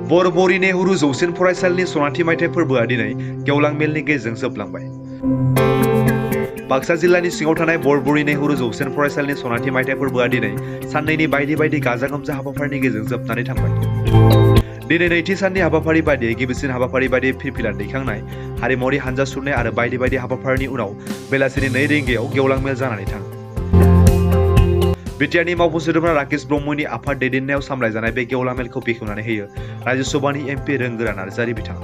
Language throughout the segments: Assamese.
बरबरि नेहुरु जौसिन फरायसालिनि सनाथि मायथाइ फोरबोआ दिनै गेवलां मेलनि गेजेरजों जोबलांबाय। बाक्सा जिल्लानि सिङाव थानाय बरबरि नेहुरु जौसिन फरायसालिनि सनाथि मायथाइ फोरबोआ दिनै साननैनि बायदि बायदि गाजा गोमजा हाबाफारिनि गेजेरजों जोबनानै थांबाय। दिनै नैथि साननि हाबाफारि बायदियै गिबिसिन हाबाफारि बायदियै फिरफिला दैखांनाय, हारिमुवारि हानजा सुरनाय आरो बायदि बायदि हाबाफारिनि उनाव बेलासिनि 2 रिंगायाव गेवलां मेल जानानै थाङो। बिटिआरनि मावफुं सोद्रोमा राकेश ब्रह्मनि आफाद दैदेननायाव सामलायजानाय बे गेवलां मेलखौ बेखेवनानै होयो राज्यसभानि एमपि रोंगोरा नार्जारि बिथाङा।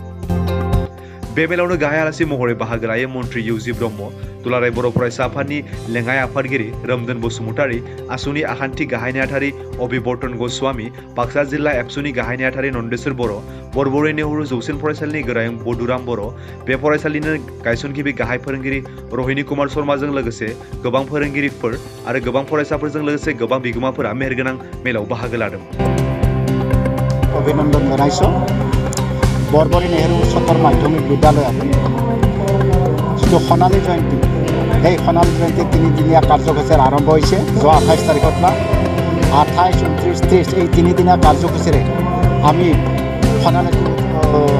बे मेलावनो गाहाय आलासि महरै बाहागो लायो मन्त्रि इउजि ब्रह्म, दुलाराय बर' फरायसा आफादनि लेङाइ आफादगिरि रोमदोन बसुमतारी, आसुनि आखान्थि गाहाय नेहाथारि अभिवर्तन गस्वामी, बाक्सा जिल्ला एबसुनि गाहाय नेहाथारि नन्देश्वर बर', बरबरि नेहुरु जौसिन फरायसालिनि गोरायुं बधुराम बर', बे फरायसालिनि गायसनगिरि गाहाय फोरोंगिरि रहिनी कुमार शर्माजों लोगोसे गोबां फोरोंगिरिफोर आरो गोबां फरायसाफोरजों लोगोसे गोबां बिगोमाफोरा मेहेरगोनां मेलाव बाहागो लादों। অভিনন্দন জনাইছোঁ। বৰবৰি নেহেৰু উচ্চতৰ মাধ্যমিক বিদ্যালয়ত যিটো সোণালী জয়ন্তী, সেই সোণালী জয়ন্তী 3দিনীয়া কাৰ্যসূচীৰ আৰম্ভ হৈছে যোৱা 28 তাৰিখৰ পৰা। 28, 29, 30 এই 3দিনীয়া কাৰ্যসূচীৰে আমি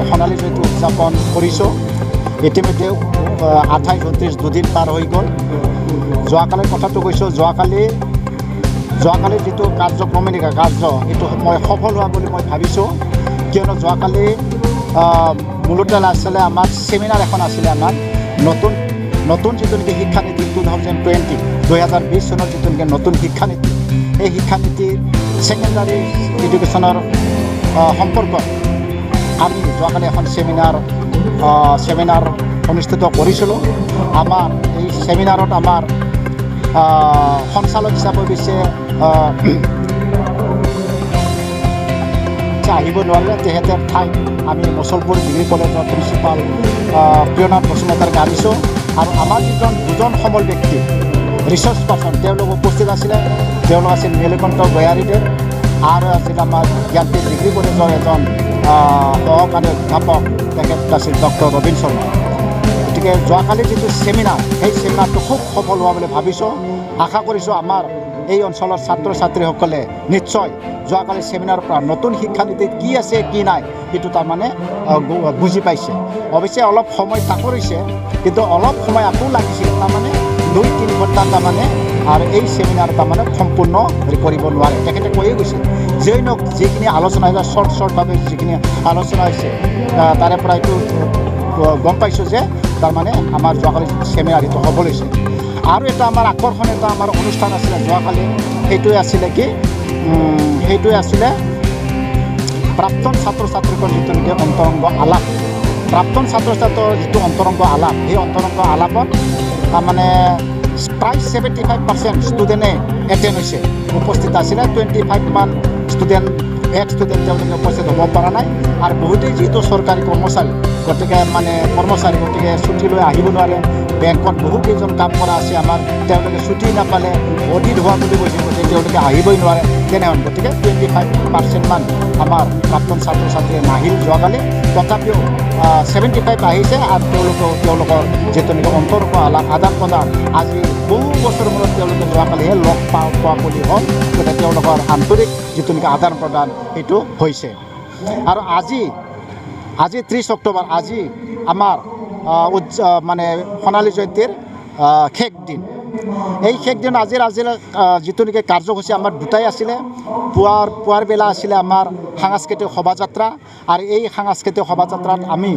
সোণালী জয়ন্তী উদযাপন কৰিছোঁ। ইতিমধ্যে 28, 29 দুদিন পাৰ হৈ গ'ল। যোৱাকালিৰ কথাটো কৈছোঁ, যোৱাকালি যিটো কাৰ্যক্ৰমণিকা কাৰ্য এইটো মই সফল হোৱা বুলি মই ভাবিছোঁ। কিয়নো যোৱাকালি মূলতে আছিলে আমাৰ ছেমিনাৰ এখন আছিলে, আমাৰ নতুন যিটো নেকি শিক্ষানীতি 2020 চনৰ যিটো নেকি নতুন শিক্ষানীতি, এই শিক্ষানীতিৰ ছেকেণ্ডাৰী এডুকেশ্যনৰ সম্পৰ্কত আমি যোৱাকালি এখন ছেমিনাৰ অনুষ্ঠিত কৰিছিলোঁ। আমাৰ এই ছেমিনাৰত আমাৰ সঞ্চালক হিচাপে হৈছে আহিব নোৱাৰিলে, তেখেতৰ ঠাইত আমি মুছলপুৰ ডিগ্ৰী কলেজৰ প্ৰিন্সিপাল প্ৰিয়নাথ বসুমতাৰীক আনিছোঁ। আৰু আমাৰ দুজন সমল ব্যক্তি ৰিচাৰ্চ পাৰ্চন তেওঁলোক উপস্থিত আছিলে। তেওঁলোক আছিল নীলকণ্ঠ গয়াৰীদেৱ আৰু আছিল আমাৰ জ্ঞানপীঠ ডিগ্ৰী কলেজৰ এজন সহকাৰী অধ্যাপক, তেখেত আছিল ডক্টৰ ৰবীন শৰ্মা। গতিকে যোৱাকালি যিটো ছেমিনাৰ, সেই ছেমিনাৰটো খুব সফল হোৱা বুলি ভাবিছোঁ। আশা কৰিছোঁ আমাৰ এই অঞ্চলৰ ছাত্ৰ ছাত্ৰীসকলে নিশ্চয় যোৱাকালি ছেমিনাৰৰ পৰা নতুন শিক্ষানীতিত কি আছে কি নাই সেইটো তাৰমানে বুজি পাইছে। অৱশ্যে অলপ সময় তাকৰিছে, কিন্তু অলপ সময় আকৌ লাগিছিল, তাৰমানে 2-3 ঘণ্টা তাৰমানে আৰু এই ছেমিনাৰ তাৰমানে সম্পূৰ্ণ কৰিব নোৱাৰে। তেখেতে কৈয়ে গৈছে যিখিনি আলোচনা হৈছে শ্বৰ্টভাৱে যিখিনি আলোচনা হৈছে তাৰে পৰা এইটো গম পাইছোঁ যে তাৰমানে আমাৰ যোৱাকালি ছেমিনাৰ এইটো হ'ব লৈছে। আৰু এটা আমাৰ আকৰ্ষণীয় এটা আমাৰ অনুষ্ঠান আছিলে যোৱাকালি, সেইটোৱে আছিলে প্ৰাক্তন ছাত্ৰ ছাত্ৰীকৰ যিটো নেকি অন্তৰংগ আলাপ। প্ৰাক্তন ছাত্ৰ ছাত্ৰীৰ যিটো অন্তৰংগ আলাপ, সেই অন্তৰংগ আলাপত তাৰমানে প্ৰায় 75% ষ্টুডেণ্টে এটেণ্ড হৈছে, উপস্থিত আছিলে। 25মান তেওঁলোকে উপস্থিত হ'ব পৰা নাই। আৰু বহুতেই যিহেতু চৰকাৰী কৰ্মচাৰী, গতিকে ছুটী লৈ আহিব নোৱাৰে। বেংকত বহুকেইজন কাম কৰা আছে আমাৰ, তেওঁলোকে ছুটী নাপালে অধিক হোৱা বুলি কৈছে, গতিকে তেওঁলোকে আহিবই নোৱাৰে। তেনেহেন গতিকে 25% আমাৰ প্ৰাক্তন ছাত্ৰ ছাত্ৰীয়ে নাহিল যোৱাকালি। তথাপিও 75 আহিছে। আৰু তেওঁলোকৰ যিটো নেকি অন্তৰংগ আদান প্ৰদান আজি বহু বছৰৰ মূৰত তেওঁলোকে যোৱাকালিহে লগ পোৱা বুলি হ'ল। গতিকে তেওঁলোকৰ আন্তৰিক যিটো নেকি আদান প্ৰদান সেইটো হৈছে। আৰু আজি 30 অক্টোবৰ, আজি আমাৰ মানে সোণালী জয়ন্তীৰ শেষ দিন। এই শেষ দিন আজিৰ যিটো নেকি কাৰ্যসূচী আমাৰ দুটাই আছিলে। পুৱাৰ বেলা আছিলে আমাৰ সাংস্কৃতিক শোভাযাত্ৰা, আৰু এই সাংস্কৃতিক শোভাযাত্ৰাত আমি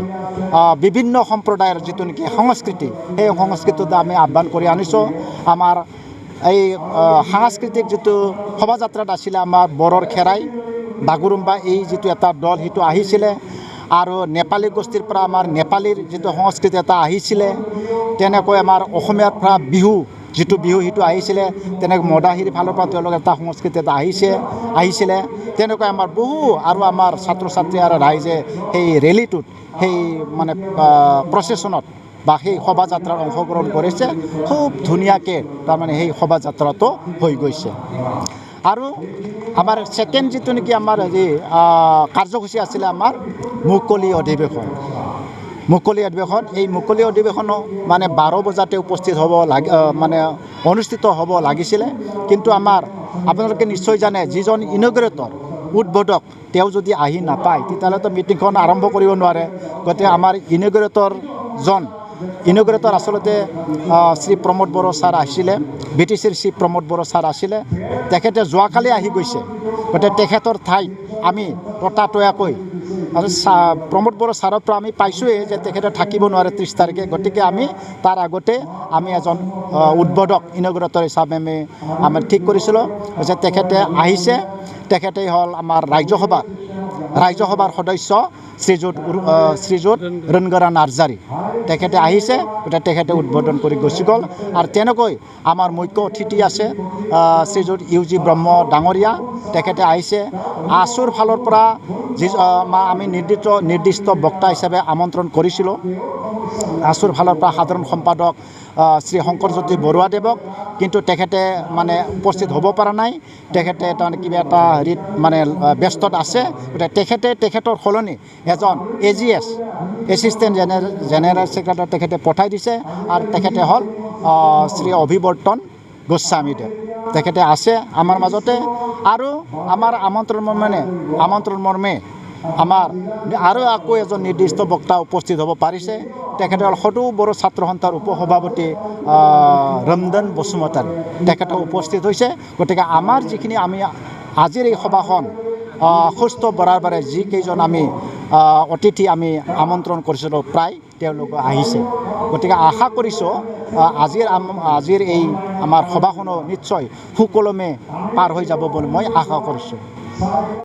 বিভিন্ন সম্প্ৰদায়ৰ যিটো নেকি সংস্কৃতি, সেই সংস্কৃতিটো আমি আহ্বান কৰি আনিছোঁ। আমাৰ এই সাংস্কৃতিক যিটো শোভাযাত্ৰাত আছিলে আমাৰ বড়োৰ খেৰাই বাগুৰুম্বা, এই যিটো এটা দল সেইটো আহিছিলে। আৰু নেপালী গোষ্ঠীৰ পৰা আমাৰ নেপালীৰ যিটো সংস্কৃতি এটা আহিছিলে। তেনেকৈ আমাৰ অসমীয়াৰ পৰা যিটো বিহু সেইটো আহিছিলে। তেনেকৈ মদাহীৰ ফালৰ পৰা তেওঁলোকে এটা সংস্কৃতি এটা আহিছিলে। তেনেকৈ আমাৰ আৰু আমাৰ ছাত্ৰ ছাত্ৰী আৰু ৰাইজে সেই ৰেলীটোত, সেই মানে প্ৰচেছনত বা সেই শোভাযাত্ৰাত অংশগ্ৰহণ কৰিছে। খুব ধুনীয়াকৈ তাৰমানে সেই শোভাযাত্ৰাটো হৈ গৈছে। আৰু আমাৰ ছেকেণ্ড যিটো নেকি আমাৰ আজি কাৰ্যসূচী আছিলে আমাৰ মুকলি অধিৱেশন। এই মুকলি অধিৱেশনো মানে 12 বজাতে উপস্থিত হ'ব মানে অনুষ্ঠিত হ'ব লাগিছিলে। কিন্তু আমাৰ আপোনালোকে নিশ্চয় জানে, যিজন ইনগ্ৰেটৰ উদ্বোধক তেওঁ যদি আহি নাপায় তেতিয়াহ'লেতো মিটিংখন আৰম্ভ কৰিব নোৱাৰে। গতিকে আমাৰ ইনগ্ৰেটৰ আচলতে শ্ৰী প্ৰমোদ বড়ো ছাৰ আহিছিলে, BTCৰ শ্ৰী প্ৰমোদ বড়ো ছাৰ আছিলে। তেখেতে যোৱাকালি আহি গৈছে। গতিকে তেখেতৰ ঠাইত আমি ততাতৈয়াকৈ আৰু প্ৰমোদ বড়ো ছাৰৰ পৰা আমি পাইছোঁৱেই যে তেখেতে থাকিব নোৱাৰে 30 তাৰিখে। গতিকে আমি তাৰ আগতে আমি এজন উদ্বোধক ইনগ্ৰেটৰ হিচাপে আমি ঠিক কৰিছিলোঁ যে তেখেতে আহিছে। তেখেতেই হ'ল আমাৰ ৰাজ্যসভাৰ সদস্য শ্ৰীযুত ৰনগৰা নাৰ্জাৰী। তেখেতে আহিছে, গতিকে তেখেতে উদ্বোধন কৰি গুচি গ'ল। আৰু তেনেকৈ আমাৰ মুখ্য অতিথি আছে শ্ৰীযুত UG ব্ৰহ্ম ডাঙৰীয়া, তেখেতে আহিছে। আছুৰ ফালৰ পৰা আমি নিৰ্দিষ্ট বক্তা হিচাপে আমন্ত্ৰণ কৰিছিলোঁ। আছুৰ ফালৰ পৰা সাধাৰণ সম্পাদক শ্ৰী শংকৰজ্যোতি বৰুৱাদেৱক, কিন্তু তেখেতে মানে উপস্থিত হ'ব পৰা নাই। তেখেতে তাৰমানে কিবা এটা হেৰিত মানে ব্যস্তত আছে। গতিকে তেখেতৰ সলনি এজন AGS এছিষ্টেণ্ট জেনেৰেল ছেক্ৰেটাৰী তেখেতে পঠাই দিছে। আৰু তেখেতে হ'ল শ্ৰী অভিৱৰ্তন গোস্বামীদেৱ। তেখেতে আছে আমাৰ মাজতে। আৰু আমাৰ আমন্ত্ৰণ মৰ্মে আমাৰ আৰু আকৌ এজন নিৰ্দিষ্ট বক্তা উপস্থিত হ'ব পাৰিছে। তেখেতে হ'ল সদৌ বড়ো ছাত্ৰ সন্থাৰ উপসভাপতি ৰমদান বসুমতাৰী, তেখেতে উপস্থিত হৈছে। গতিকে আমাৰ যিখিনি আমি আজিৰ এই সভাখন সুস্থ বঢ়াৰ বাবে যিকেইজন আমি অতিথি আমি আমন্ত্ৰণ কৰিছিলোঁ প্ৰায় তেওঁলোক আহিছে। গতিকে আশা কৰিছোঁ আজিৰ এই আমাৰ সভাখনো নিশ্চয় সুকলমে পাৰ হৈ যাব বুলি মই আশা কৰিছোঁ।